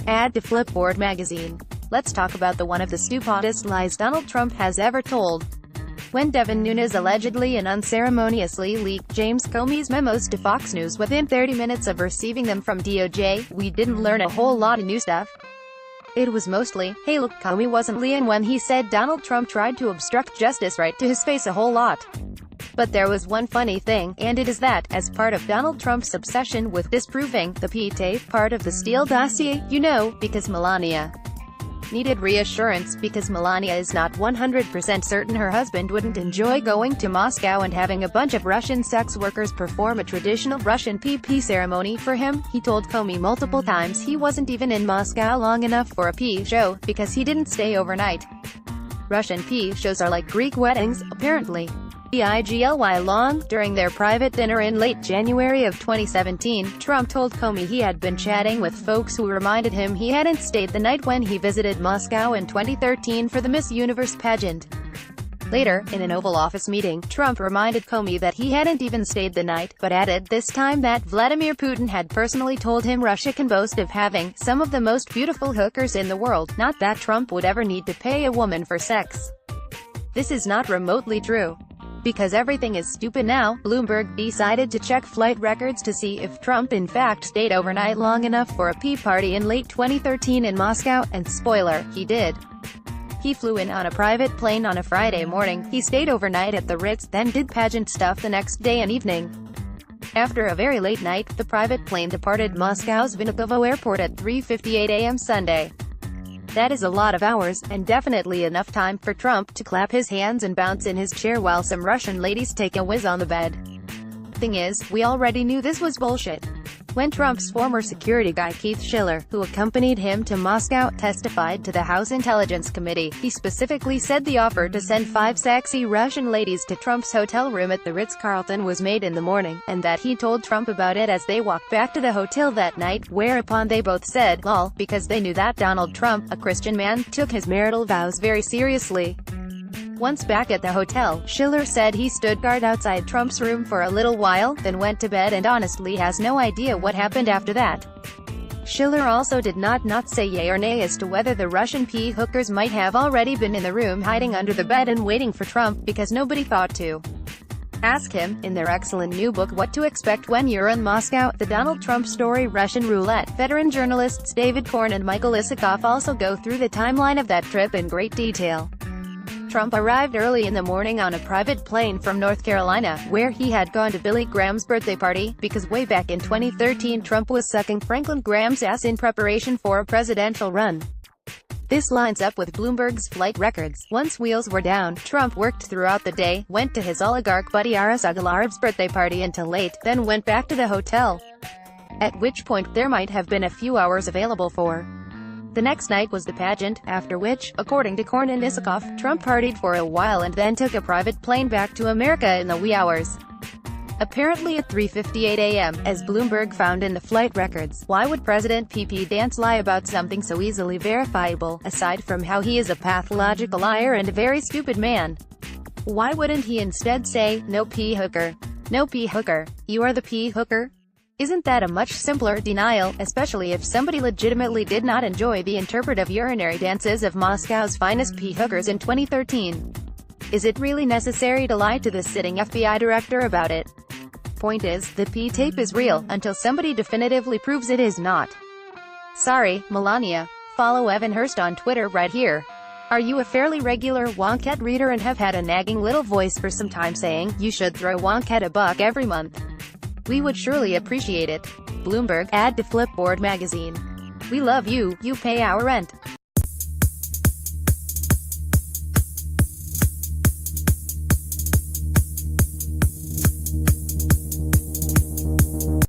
Add to Flipboard Magazine. Let's talk about one of the stupidest lies Donald Trump has ever told. When Devin Nunes allegedly and unceremoniously leaked James Comey's memos to Fox News within 30 minutes of receiving them from DOJ, we didn't learn a whole lot of new stuff. It was mostly, hey look, Comey wasn't lyin when he said Donald Trump tried to obstruct justice right to his face a whole lot. But there was one funny thing, and it is that, as part of Donald Trump's obsession with disproving the P-tape part of the Steele dossier, because Melania needed reassurance, because Melania is not 100% certain her husband wouldn't enjoy going to Moscow and having a bunch of Russian sex workers perform a traditional Russian PP ceremony for him, he told Comey multiple times he wasn't even in Moscow long enough for a P show, because he didn't stay overnight. Russian P shows are like Greek weddings, apparently. Igly long. During their private dinner in late January of 2017, Trump told Comey he had been chatting with folks who reminded him he hadn't stayed the night when he visited Moscow in 2013 for the Miss Universe pageant. Later, in an Oval Office meeting, Trump reminded Comey that he hadn't even stayed the night, but added this time that Vladimir Putin had personally told him Russia can boast of having some of the most beautiful hookers in the world, not that Trump would ever need to pay a woman for sex. This is not remotely true. Because everything is stupid now, Bloomberg decided to check flight records to see if Trump in fact stayed overnight long enough for a pee party in late 2013 in Moscow, and spoiler, he did. He flew in on a private plane on a Friday morning, he stayed overnight at the Ritz, then did pageant stuff the next day and evening. After a very late night, the private plane departed Moscow's Vnukovo airport at 3:58 a.m. Sunday. That is a lot of hours, and definitely enough time for Trump to clap his hands and bounce in his chair while some Russian ladies take a whiz on the bed. Thing is, we already knew this was bullshit. When Trump's former security guy Keith Schiller, who accompanied him to Moscow, testified to the House Intelligence Committee, he specifically said the offer to send 5 sexy Russian ladies to Trump's hotel room at the Ritz-Carlton was made in the morning, and that he told Trump about it as they walked back to the hotel that night, whereupon they both said, lol, because they knew that Donald Trump, a Christian man, took his marital vows very seriously. Once back at the hotel, Schiller said he stood guard outside Trump's room for a little while, then went to bed and honestly has no idea what happened after that. Schiller also did not say yay or nay as to whether the Russian P hookers might have already been in the room hiding under the bed and waiting for Trump, because nobody thought to ask him. In their excellent new book What to Expect When You're in Moscow, The Donald Trump Story Russian Roulette, veteran journalists David Korn and Michael Isikoff also go through the timeline of that trip in great detail. Trump arrived early in the morning on a private plane from North Carolina, where he had gone to Billy Graham's birthday party, because way back in 2013 Trump was sucking Franklin Graham's ass in preparation for a presidential run. This lines up with Bloomberg's flight records. Once wheels were down, Trump worked throughout the day, went to his oligarch buddy Aras Agalarev's birthday party until late, then went back to the hotel. At which point there might have been a few hours available for the next night was the pageant, after which, according to Korn and Isikoff, Trump partied for a while and then took a private plane back to America in the wee hours. Apparently at 3:58 a.m., as Bloomberg found in the flight records. Why would President PP Dance lie about something so easily verifiable, aside from how he is a pathological liar and a very stupid man? Why wouldn't he instead say, no P hooker? No P hooker. You are the P hooker? Isn't that a much simpler denial, especially if somebody legitimately did not enjoy the interpretive urinary dances of Moscow's finest P hookers in 2013? Is it really necessary to lie to the sitting FBI director about it? Point is, the P tape is real, until somebody definitively proves it is not. Sorry, Melania. Follow Evan Hurst on Twitter right here. Are you a fairly regular Wonkette reader and have had a nagging little voice for some time saying, you should throw Wonkette $1 every month? We would surely appreciate it. Bloomberg, add to Flipboard Magazine. We love you, you pay our rent.